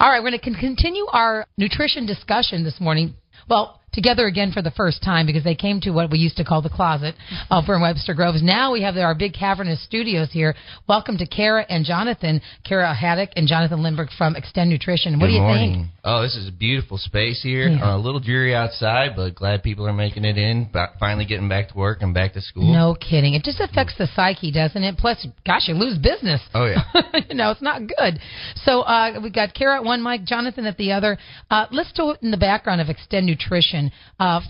All right, we're going to continue our nutrition discussion this morning. Well, together again for the first time because they came to what we used to call the closet over in Webster Groves. Now we have our big cavernous studios here. Welcome to Kara and Jonathan, Kara Haddock and Jonathan Lindbergh from Extend Nutrition. What do you think? Oh, this is a beautiful space here. Yeah. A little dreary outside, but glad people are making it in, finally getting back to work and back to school. No kidding. It just affects the psyche, doesn't it? Plus, gosh, you lose business. Oh, yeah. It's not good. So we got Kara at one mic, Jonathan at the other. Let's do it in the background of Extend Nutrition.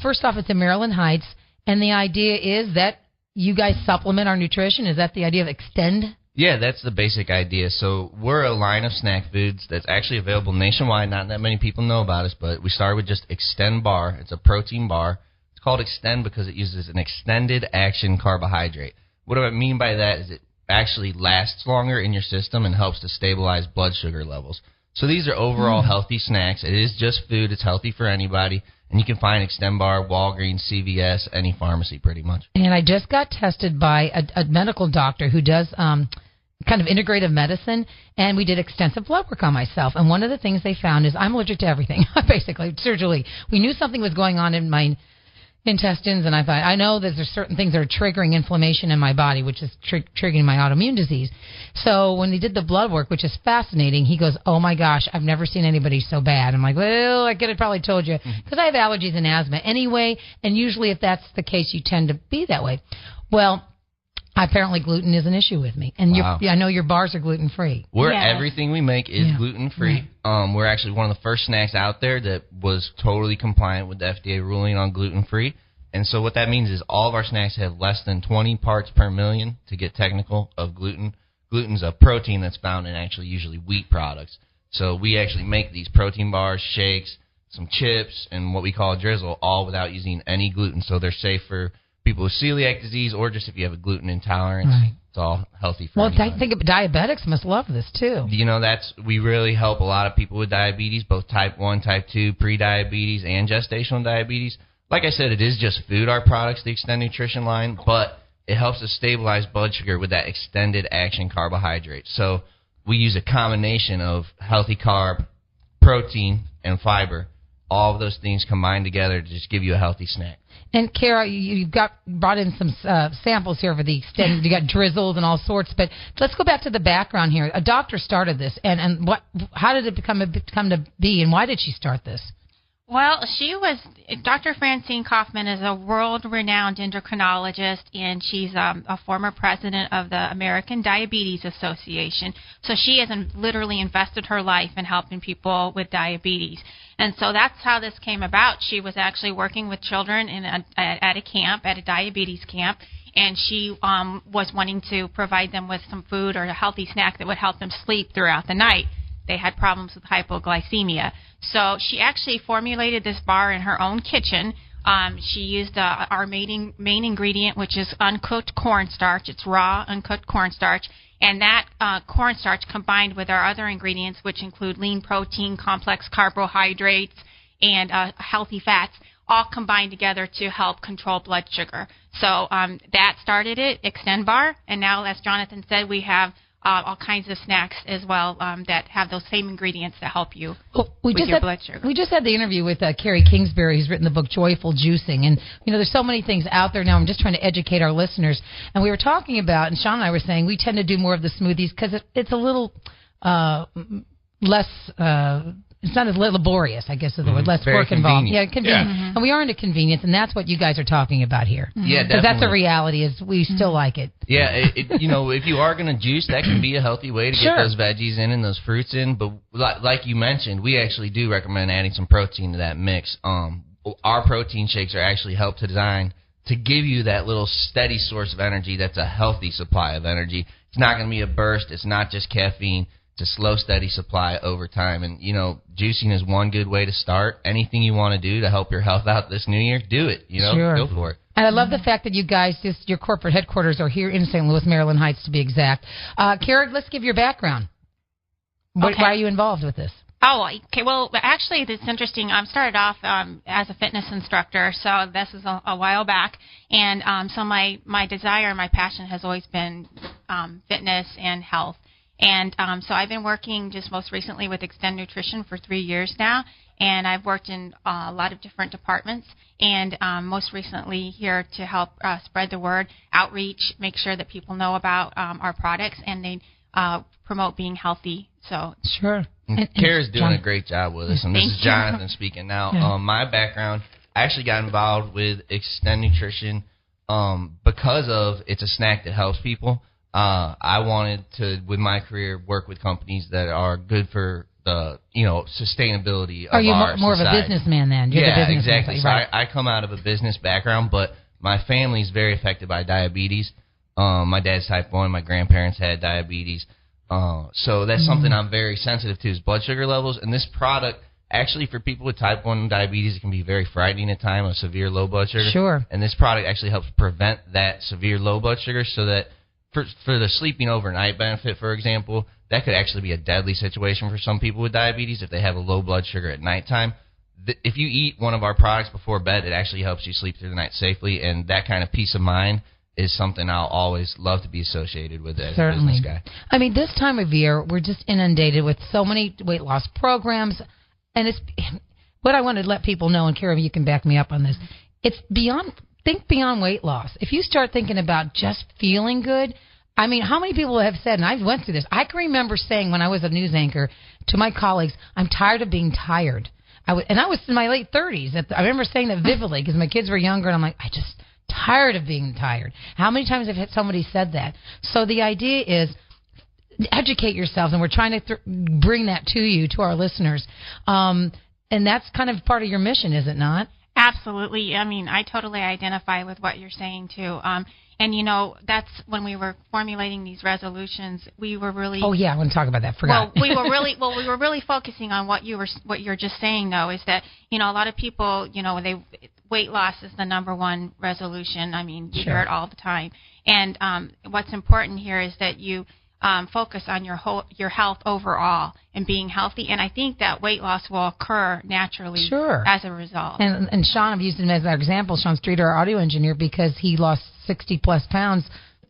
First off, it's in Maryland Heights, and the idea is that you guys supplement our nutrition. Is that the idea of Extend? Yeah, that's the basic idea. So we're a line of snack foods that's actually available nationwide. Not that many people know about us, but we started with just Extend Bar. It's a protein bar. It's called Extend because it uses an extended action carbohydrate. What do I mean by that is it actually lasts longer in your system and helps to stabilize blood sugar levels. So these are overall healthy snacks. It is just food. It's healthy for anybody. And you can find Extend Bar, Walgreens, CVS, any pharmacy pretty much. And I just got tested by a medical doctor who does kind of integrative medicine, and we did extensive blood work on myself. And one of the things they found is I'm allergic to everything, basically, surgically. We knew something was going on in my intestines, and I thought, I know that there's certain things that are triggering inflammation in my body, which is triggering my autoimmune disease. So when he did the blood work, which is fascinating, he goes, oh my gosh, I've never seen anybody so bad. I'm like, well, I could have probably told you, because I have allergies and asthma anyway, and usually if that's the case, you tend to be that way. Well, apparently gluten is an issue with me. And wow. I know your bars are gluten-free. Everything we make is gluten-free. Right. We're actually one of the first snacks out there that was totally compliant with the FDA ruling on gluten-free. And so what that means is all of our snacks have less than 20 parts per million, to get technical, of gluten. Gluten's a protein that's found in actually usually wheat products. So we actually make these protein bars, shakes, some chips, and what we call a drizzle, all without using any gluten. So they're safe for people with celiac disease, or just if you have a gluten intolerance. Right. It's all healthy for anybody. I think diabetics must love this too. We really help a lot of people with diabetes, both type 1, type 2, pre-diabetes, and gestational diabetes. Like I said, it is just food, our products, the Extend Nutrition line, but it helps to stabilize blood sugar with that extended action carbohydrate. So we use a combination of healthy carb, protein, and fiber. All of those things combined together to just give you a healthy snack. And Kara, you brought in some samples here for the Extend. You got drizzled and all sorts. But let's go back to the background here. A doctor started this, and how did it come to be, and why did she start this? Well, Dr. Francine Kaufman is a world-renowned endocrinologist, and she's a former president of the American Diabetes Association. So she has literally invested her life in helping people with diabetes. And so that's how this came about. She was actually working with children at a camp, at a diabetes camp, and she was wanting to provide them with some food or a healthy snack that would help them sleep throughout the night. They had problems with hypoglycemia. So she actually formulated this bar in her own kitchen. She used our main ingredient, which is uncooked cornstarch. It's raw, uncooked cornstarch. And that cornstarch combined with our other ingredients, which include lean protein, complex carbohydrates, and healthy fats, all combined together to help control blood sugar. So that started it, Extend Bar. And now, as Jonathan said, we have all kinds of snacks as well that have those same ingredients that help you with your blood sugar. We just had the interview with Carrie Kingsbury, who's written the book Joyful Juicing. And, there's so many things out there now. I'm just trying to educate our listeners. And we were talking about, and Sean and I were saying, we tend to do more of the smoothies because it's a little less... it's not as laborious, I guess is the word, less work involved. Yeah, convenient. Yeah. And we are into convenience, and that's what you guys are talking about here. Yeah, definitely. Because that's a reality, is we still like it. Yeah, if you are going to juice, that can be a healthy way to get those veggies in and those fruits in. But like you mentioned, we actually do recommend adding some protein to that mix. Our protein shakes are actually helped to design to give you that little steady source of energy that's a healthy supply of energy. It's not going to be a burst. It's not just caffeine. It's a slow, steady supply over time. And, juicing is one good way to start. Anything you want to do to help your health out this new year, do it. Go for it. And I love the fact that you guys, your corporate headquarters are here in St. Louis, Maryland Heights, to be exact. Kara, let's give your background. Why are you involved with this? Oh, okay. Well, actually, it's interesting. I started off as a fitness instructor, so this is a while back. And so my desire, my passion has always been fitness and health. And so I've been working just most recently with Extend Nutrition for 3 years now, and I've worked in a lot of different departments, and most recently here to help spread the word, outreach, make sure that people know about our products, and they promote being healthy. So sure. And Kara's doing a great job with us, and this is Jonathan speaking now. Yeah. My background, I actually got involved with Extend Nutrition because of it's a snack that helps people. I wanted to, with my career, work with companies that are good for the sustainability of our society. Are you more of a businessman then? You're the businessman, exactly. Right. So I come out of a business background, but my family's very affected by diabetes. My dad's type 1. My grandparents had diabetes. So that's something I'm very sensitive to is blood sugar levels. And this product, actually, for people with type 1 diabetes, it can be very frightening at times, a severe low blood sugar. Sure. And this product actually helps prevent that severe low blood sugar so that for the sleeping overnight benefit, for example, that could actually be a deadly situation for some people with diabetes if they have a low blood sugar at nighttime. If you eat one of our products before bed, it actually helps you sleep through the night safely, and that kind of peace of mind is something I'll always love to be associated with as a business guy. I mean, this time of year, we're just inundated with so many weight loss programs, and it's what I want to let people know, and Kara, you can back me up on this. It's think beyond weight loss. If you start thinking about just feeling good, I mean, how many people have said, and I went through this, I can remember saying when I was a news anchor to my colleagues, I'm tired of being tired. I was in my late 30s. I remember saying that vividly because my kids were younger, and I'm like, I just tired of being tired. How many times have somebody said that? So the idea is educate yourselves, and we're trying to bring that to you, to our listeners. And that's kind of part of your mission, is it not? Absolutely. I mean, I totally identify with what you're saying, too. And, that's when we were formulating these resolutions, we were really... Oh, yeah, I want to talk about that. Forgot. We were really focusing on what you're just saying, though, is that, a lot of people, weight loss is the number one resolution. I mean, you hear it all the time. And what's important here is that you focus on your health overall and being healthy. And I think that weight loss will occur naturally as a result. And Sean, I've used him as our example, Sean Streeter, our audio engineer, because he lost 60-plus pounds.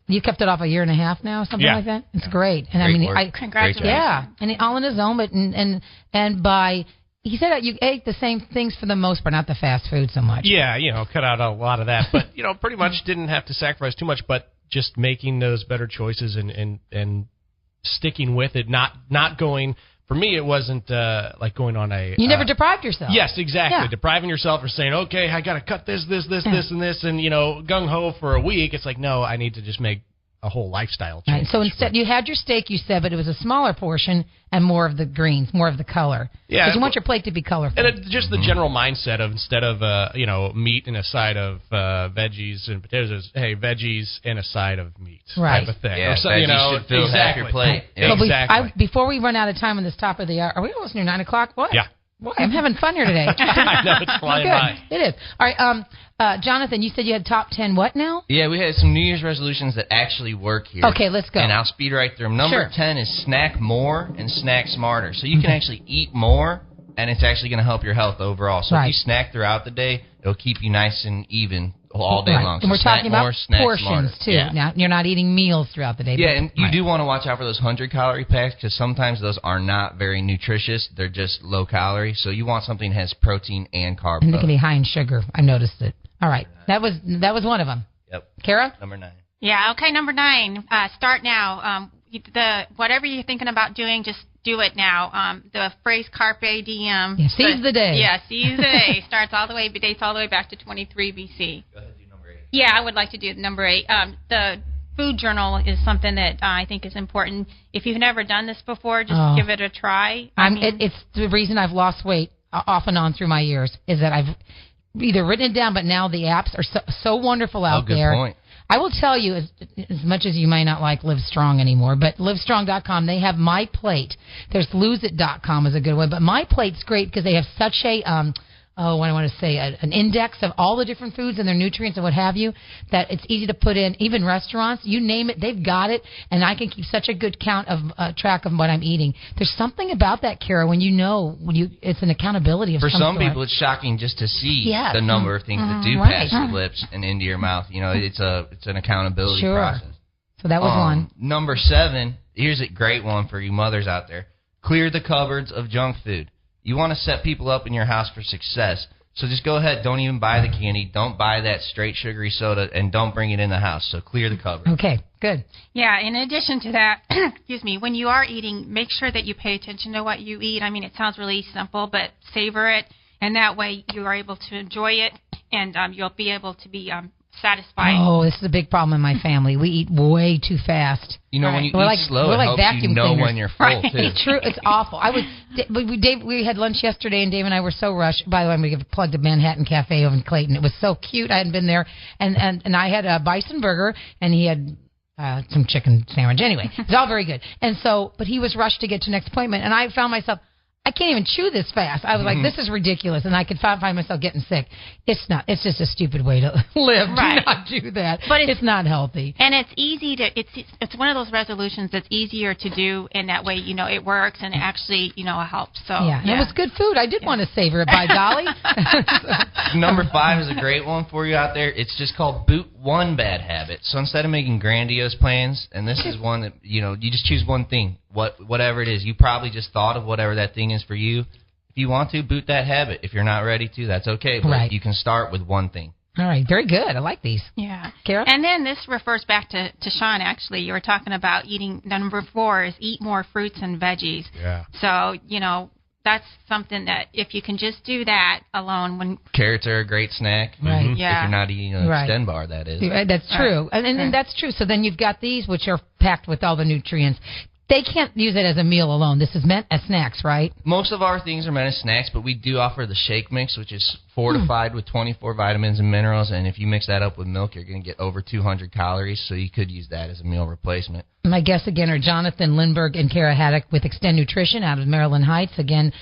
You kept it off a year and a half now, something like that? It's great. And congratulations. Yeah, and all on his own, but and by... He said that you ate the same things for the most part, not the fast food so much. Yeah, cut out a lot of that. But, pretty much didn't have to sacrifice too much, but just making those better choices and sticking with it, not going... For me, it wasn't like going on a... You never deprived yourself. Yes, exactly. Yeah. Depriving yourself or saying, okay, I got to cut this, and this, and gung-ho for a week. It's like, no, I need to just make a whole lifestyle change. Right. So instead, you had your steak, you said, but it was a smaller portion and more of the greens, more of the color. Yeah. Because you want your plate to be colorful. And just the general mindset of instead of, meat and a side of veggies and potatoes, hey, veggies and a side of meat type of thing. Yeah, or so, veggies should fill half your plate. Yeah. Exactly. Before we run out of time on this top of the hour, are we almost near 9 o'clock? What? Yeah. Boy, I'm having fun here today. I know, it's flying by. It is. All right, Jonathan, you said you had top 10 what now? Yeah, we had some New Year's resolutions that actually work here. Okay, let's go. And I'll speed right through them. Number 10 is snack more and snack smarter. So you can actually eat more, and it's actually going to help your health overall. So if you snack throughout the day, it'll keep you nice and even all day long. So and we're talking about portions, smarter. too. Yeah. Now, you're not eating meals throughout the day. Yeah, and you do want to watch out for those 100-calorie packs because sometimes those are not very nutritious. They're just low-calorie. So you want something that has protein and carb. And they can be high in sugar. I noticed it. All right. That was one of them. Yep. Kara? Number 9. Yeah, okay, number 9. Start now. Whatever you're thinking about doing, just do it now. The phrase carpe diem. Yeah, seize the day. Yeah, seize the day. Dates all the way back to 23 BC. Go ahead, do number 8. Yeah, I would like to do number 8. The food journal is something that I think is important. If you've never done this before, just give it a try. It's the reason I've lost weight off and on through my years is that I've either written it down, but now the apps are so wonderful out there. Good point. I will tell you, as much as you may not like Livestrong anymore, but Livestrong.com, they have My Plate. There's LoseIt.com is a good one, but My Plate's great because they have such a, an index of all the different foods and their nutrients and what have you, that it's easy to put in. Even restaurants, you name it, they've got it, and I can keep such a good count of track of what I'm eating. There's something about that, Kara, when it's an accountability of some sort. For some people, it's shocking just to see the number of things that do pass your lips and into your mouth. It's an accountability process. So that was one. Number 7, here's a great one for you mothers out there. Clear the cupboards of junk food. You want to set people up in your house for success. So just go ahead. Don't even buy the candy. Don't buy that straight sugary soda, and don't bring it in the house. So clear the cupboard. Okay, good. Yeah, in addition to that, excuse me, when you are eating, make sure that you pay attention to what you eat. I mean, it sounds really simple, but savor it, and that way you are able to enjoy it, and you'll be able to be satisfied. Oh, this is a big problem in my family. We eat way too fast. You know, when you eat slow, it helps you know when you're full, too. It's true. It's awful. We had lunch yesterday, and Dave and I were so rushed. By the way, I'm going to give a plug to Manhattan Cafe over in Clayton. It was so cute. I hadn't been there. And I had a bison burger, and he had some chicken sandwich. Anyway, it was all very good. And so, but he was rushed to get to the next appointment, and I found myself, I can't even chew this fast. I was like, this is ridiculous, and I could find myself getting sick. It's not. It's just a stupid way to live. Right. Do not do that. But it's not healthy. And it's easy to. It's one of those resolutions that's easier to do, and that way, you know, it works and it actually, you know, helps. So yeah, and it was good food. I did want to savor it. By golly. Number 5 is a great one for you out there. It's just called boot one bad habit. So instead of making grandiose plans, and this is one that, you know, you just choose one thing. Whatever it is, you probably just thought of whatever that thing is for you. If you want to, boot that habit. If you're not ready to, that's okay. But you can start with one thing. All right, very good. I like these. Yeah. Kara? And then this refers back to Sean, actually. You were talking about eating, number 4 is eat more fruits and veggies. Yeah. So, you know, that's something that if you can just do that alone. When carrots are a great snack. Right. Mm-hmm. Yeah. If you're not eating an Extend bar, that is. That's true. And that's true. So then you've got these, which are packed with all the nutrients. They can't use it as a meal alone. This is meant as snacks, right? Most of our things are meant as snacks, but we do offer the shake mix, which is fortified with 24 vitamins and minerals. And if you mix that up with milk, you're going to get over 200 calories. So you could use that as a meal replacement. My guests again are Jonathan Lindberg and Kara Haddock with Extend Nutrition out of Maryland Heights. Again,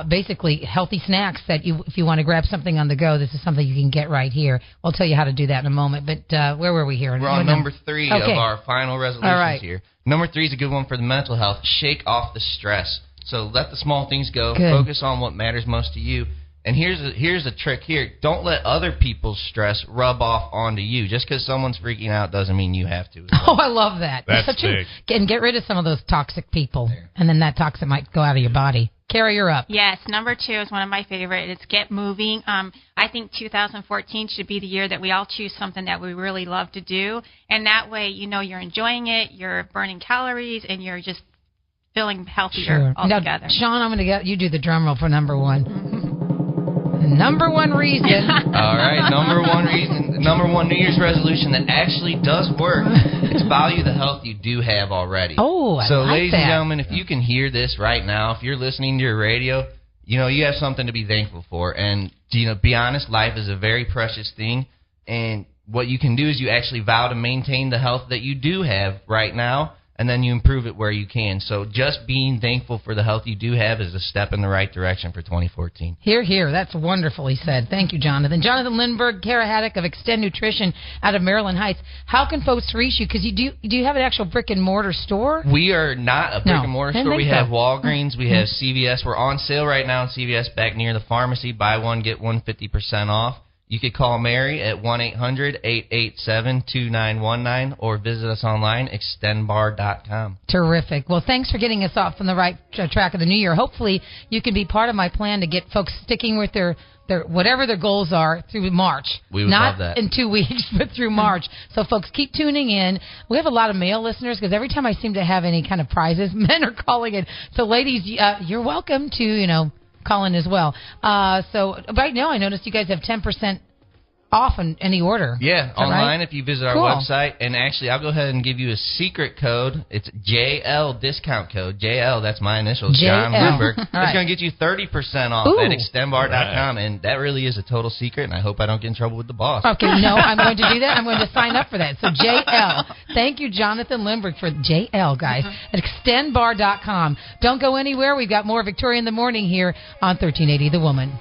basically healthy snacks that if you want to grab something on the go, this is something you can get right here. We'll tell you how to do that in a moment. But where were we here? We're on number 3 of our final resolutions here. Number 3 is a good one for the mental health. Shake off the stress. So let the small things go. Good. Focus on what matters most to you. And here's a trick here. Don't let other people's stress rub off onto you. Just because someone's freaking out doesn't mean you have to. Oh, I love that. That's big. And get rid of some of those toxic people. And then that toxin might go out of your body. Kara, you're up. Yes, number 2 is one of my favorite. It's get moving. I think 2014 should be the year that we all choose something that we really love to do. And that way, you know, you're enjoying it, you're burning calories, and you're just feeling healthier altogether. Now, Sean, I'm going to get you do the drum roll for number 1. Number 1 reason. All right, number 1 reason, number 1 New Year's resolution that actually does work. It's value the health you do have already. Oh, I so, like ladies that. and gentlemen, if you can hear this right now, if you're listening to your radio, you know you have something to be thankful for. And you know, be honest, life is a very precious thing. And what you can do is you actually vow to maintain the health that you do have right now. And then you improve it where you can. So just being thankful for the health you do have is a step in the right direction for 2014. Hear, hear. That's wonderfully said. Thank you, Jonathan. Jonathan Lindberg, Kara Haddock of Extend Nutrition out of Maryland Heights. How can folks reach you? Because do you have an actual brick-and-mortar store? We are not a brick-and-mortar store. We have Walgreens. We have CVS. We're on sale right now in CVS back near the pharmacy. Buy one, get one 50% off. You could call Mary at 1-800-887-2919 or visit us online, extendbar.com. Terrific. Well, thanks for getting us off on the right track of the new year. Hopefully, you can be part of my plan to get folks sticking with their whatever their goals are through March. We would love that. Not in 2 weeks, but through March. So, folks, keep tuning in. We have a lot of male listeners because every time I seem to have any kind of prizes, men are calling in. So, ladies, you're welcome to, call in as well. So right now I noticed you guys have 10% off on any order. Yeah, online if you visit our Cool. website. And actually, I'll go ahead and give you a secret code. It's JL discount code. JL, that's my initials, John JL. Lindberg. All right. It's going to get you 30% off Ooh. at extendbar.com. And that really is a total secret, and I hope I don't get in trouble with the boss. Okay, no, I'm going to do that. I'm going to sign up for that. So JL. Thank you, Jonathan Lindberg, for JL, guys, at extendbar.com. Don't go anywhere. We've got more Victoria in the Morning here on 1380 The Woman.